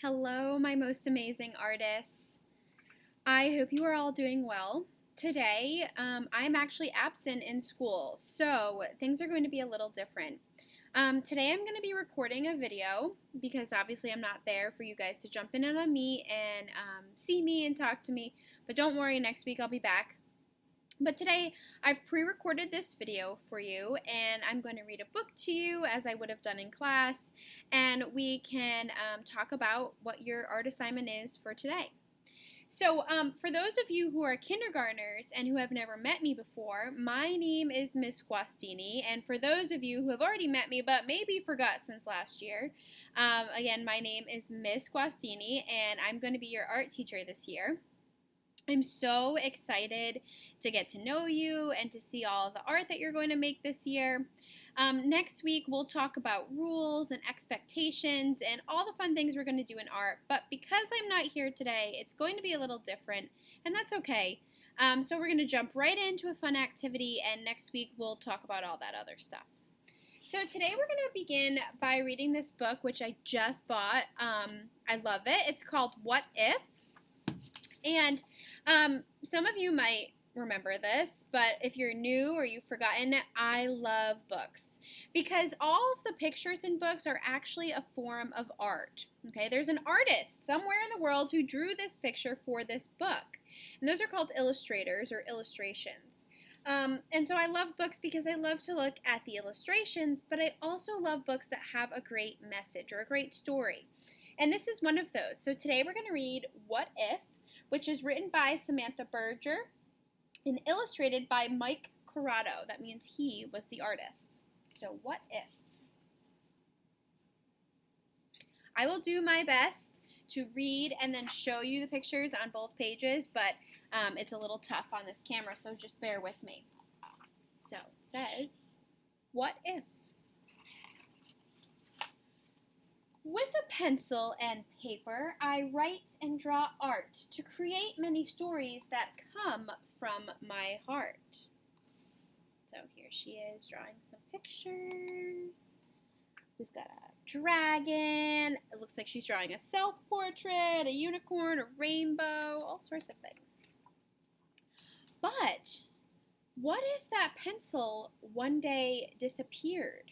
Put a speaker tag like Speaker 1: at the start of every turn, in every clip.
Speaker 1: Hello, my most amazing artists. I hope you are all doing well. Today, I'm actually absent in school, so things are going to be a little different. Today, I'm going to be recording a video because obviously I'm not there for you guys to jump in on me and see me and talk to me. But don't worry, next week I'll be back. But today, I've pre-recorded this video for you, and I'm going to read a book to you as I would have done in class, and we can talk about what your art assignment is for today. So for those of you who are kindergartners and who have never met me before, my name is Miss Guastini, and for those of you who have already met me but maybe forgot since last year, again, my name is Miss Guastini, and I'm going to be your art teacher this year. I'm so excited to get to know you and to see all of the art that you're going to make this year. Next week, we'll talk about rules and expectations and all the fun things we're going to do in art. But because I'm not here today, it's going to be a little different, and that's okay. So we're going to jump right into a fun activity, and next week we'll talk about all that other stuff. So today we're going to begin by reading this book, which I just bought. I love it. It's called What If? And some of you might remember this, but if you're new or you've forgotten, I love books because all of the pictures in books are actually a form of art. Okay, there's an artist somewhere in the world who drew this picture for this book, and those are called illustrators or illustrations. And so I love books because I love to look at the illustrations, but I also love books that have a great message or a great story. And this is one of those. So today we're going to read What If?, which is written by Samantha Berger and illustrated by Mike Corrado. That means he was the artist. So what if? I will do my best to read and then show you the pictures on both pages, but it's a little tough on this camera, so just bear with me. So it says, what if? With a pencil and paper, I write and draw art to create many stories that come from my heart. So here she is drawing some pictures. We've got a dragon. It looks like she's drawing a self-portrait, a unicorn, a rainbow, all sorts of things. But what if that pencil one day disappeared?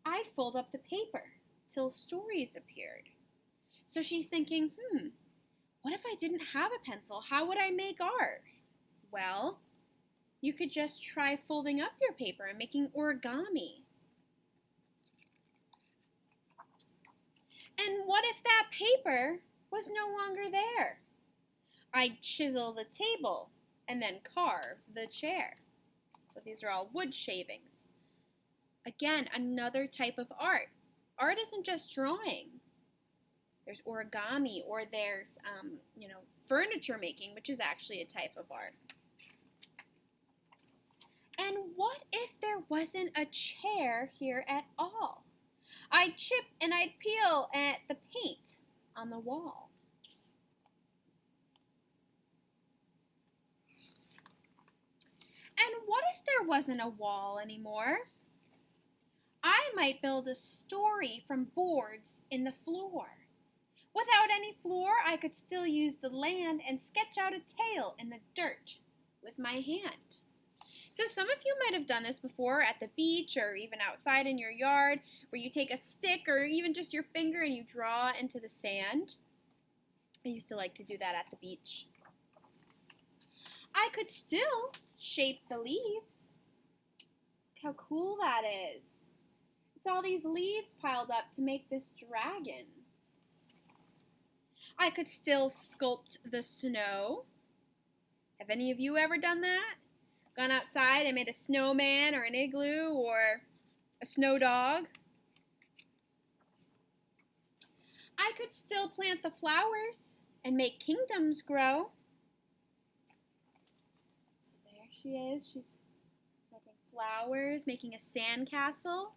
Speaker 1: I'd fold up the paper till stories appeared. So she's thinking, what if I didn't have a pencil? How would I make art? Well, you could just try folding up your paper and making origami. And what if that paper was no longer there? I'd chisel the table and then carve the chair. So these are all wood shavings. Again, another type of art. Art isn't just drawing. There's origami, or there's, furniture making, which is actually a type of art. And what if there wasn't a chair here at all? I'd chip and I'd peel at the paint on the wall. And what if there wasn't a wall anymore? I might build a story from boards in the floor. Without any floor, I could still use the land and sketch out a tale in the dirt with my hand. So some of you might have done this before at the beach or even outside in your yard, where you take a stick or even just your finger and you draw into the sand. I used to like to do that at the beach. I could still shape the leaves. Look how cool that is. It's all these leaves piled up to make this dragon. I could still sculpt the snow. Have any of you ever done that? Gone outside and made a snowman or an igloo or a snow dog? I could still plant the flowers and make kingdoms grow. So there she is. She's planting flowers, making a sandcastle.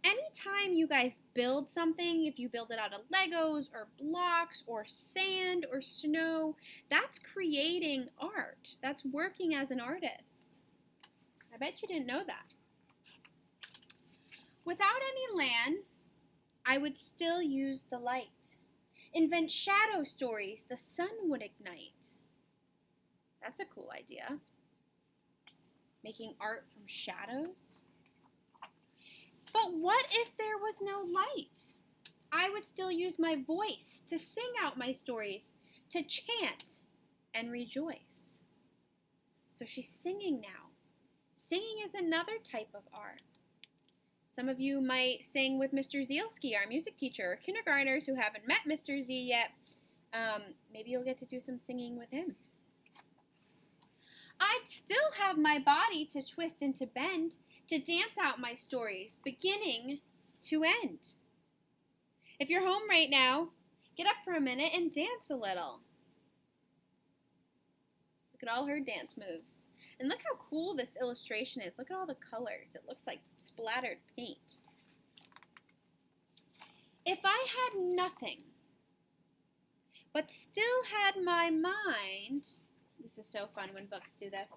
Speaker 1: Anytime you guys build something, if you build it out of Legos or blocks or sand or snow, that's creating art. That's working as an artist. I bet you didn't know that. Without any land, I would still use the light. Invent shadow stories the sun would ignite. That's a cool idea. Making art from shadows. But what if there was no light? I would still use my voice to sing out my stories, to chant and rejoice. So she's singing now. Singing is another type of art. Some of you might sing with Mr. Zielski, our music teacher, or kindergartners who haven't met Mr. Z yet. Maybe you'll get to do some singing with him. I'd still have my body to twist and to bend, to dance out my stories, beginning to end. If you're home right now, get up for a minute and dance a little. Look at all her dance moves. And look how cool this illustration is. Look at all the colors. It looks like splattered paint. If I had nothing, but still had my mind, this is so fun when books do this.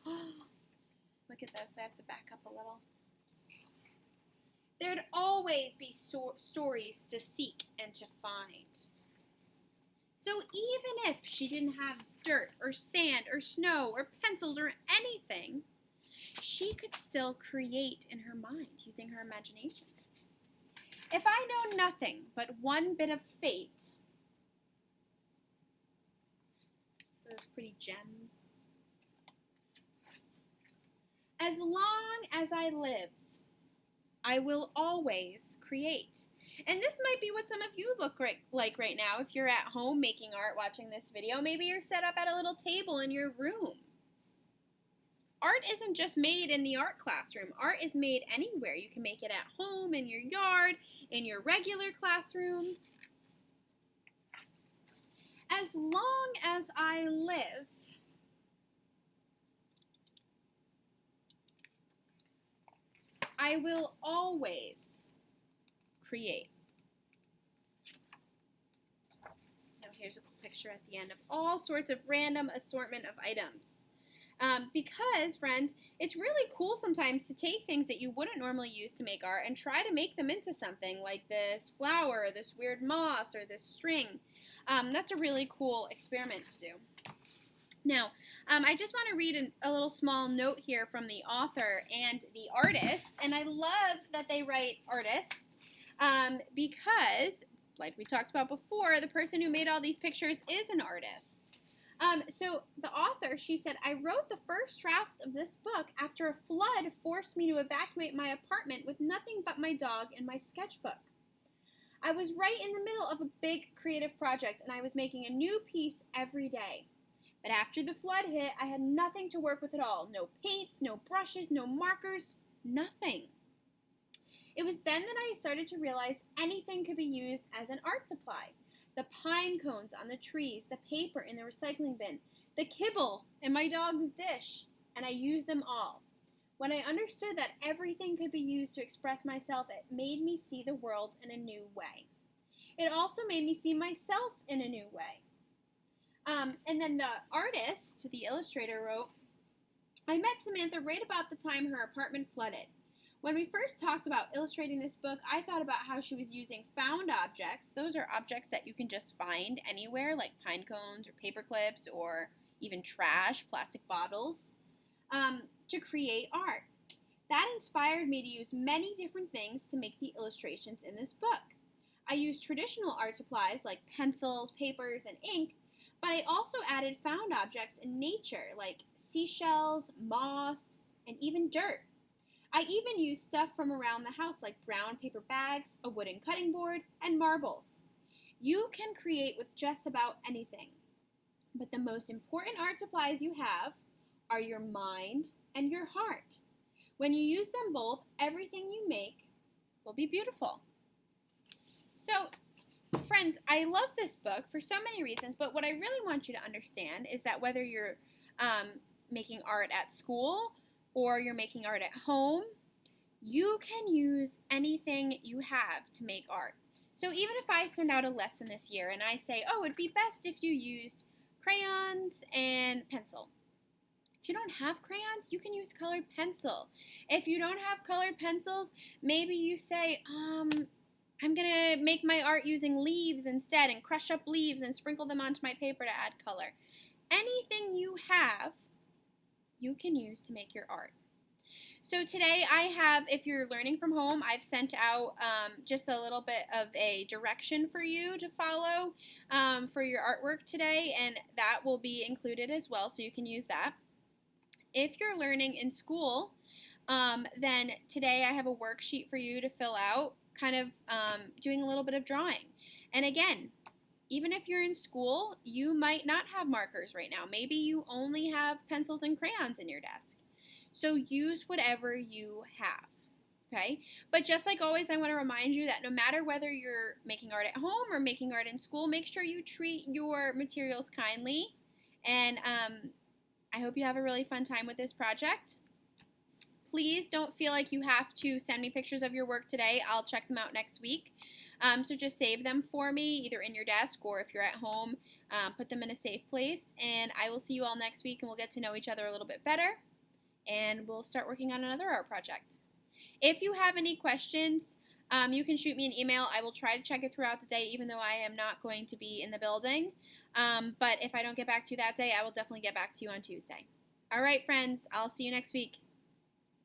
Speaker 1: Look at this. I have to back up a little. There'd always be stories to seek and to find. So even if she didn't have dirt or sand or snow or pencils or anything, she could still create in her mind using her imagination. If I know nothing but one bit of fate, those pretty gems. As long as I live, I will always create. And this might be what some of you look like right now. If you're at home making art watching this video, maybe you're set up at a little table in your room. Art isn't just made in the art classroom. Art is made anywhere. You can make it at home, in your yard, in your regular classroom. As long as I live, I will always create. Now here's a cool picture at the end of all sorts of random assortment of items. Because, friends, it's really cool sometimes to take things that you wouldn't normally use to make art and try to make them into something like this flower, this weird moss, or this string. That's a really cool experiment to do. Now, I just want to read a little small note here from the author and the artist, and I love that they write artist because, like we talked about before, the person who made all these pictures is an artist. So the author, she said, I wrote the first draft of this book after a flood forced me to evacuate my apartment with nothing but my dog and my sketchbook. I was right in the middle of a big creative project, and I was making a new piece every day. But after the flood hit, I had nothing to work with at all. No paints, no brushes, no markers, nothing. It was then that I started to realize anything could be used as an art supply. The pine cones on the trees, the paper in the recycling bin, the kibble in my dog's dish, and I used them all. When I understood that everything could be used to express myself, it made me see the world in a new way. It also made me see myself in a new way. And then the artist, the illustrator, wrote, I met Samantha right about the time her apartment flooded. When we first talked about illustrating this book, I thought about how she was using found objects. Those are objects that you can just find anywhere, like pine cones or paper clips or even trash, plastic bottles, to create art. That inspired me to use many different things to make the illustrations in this book. I used traditional art supplies like pencils, papers, and ink, but I also added found objects in nature like seashells, moss, and even dirt. I even used stuff from around the house like brown paper bags, a wooden cutting board, and marbles. You can create with just about anything, but the most important art supplies you have are your mind and your heart. When you use them both, everything you make will be beautiful. So, friends, I love this book for so many reasons, but what I really want you to understand is that whether you're making art at school or you're making art at home, you can use anything you have to make art. So even if I send out a lesson this year and I say, oh, it'd be best if you used crayons and pencil. If you don't have crayons, you can use colored pencil. If you don't have colored pencils, maybe you say, I'm going to make my art using leaves instead and crush up leaves and sprinkle them onto my paper to add color. Anything you have, you can use to make your art. So today I have, if you're learning from home, I've sent out just a little bit of a direction for you to follow for your artwork today, and that will be included as well, so you can use that. If you're learning in school, then today I have a worksheet for you to fill out, kind of doing a little bit of drawing. And again, even if you're in school, you might not have markers right now. Maybe you only have pencils and crayons in your desk. So use whatever you have, okay? But just like always, I want to remind you that no matter whether you're making art at home or making art in school, make sure you treat your materials kindly. And I hope you have a really fun time with this project. Please don't feel like you have to send me pictures of your work today. I'll check them out next week. So just save them for me, either in your desk or if you're at home, put them in a safe place. And I will see you all next week, and we'll get to know each other a little bit better. And we'll start working on another art project. If you have any questions, you can shoot me an email. I will try to check it throughout the day, even though I am not going to be in the building. But if I don't get back to you that day, I will definitely get back to you on Tuesday. All right, friends, I'll see you next week.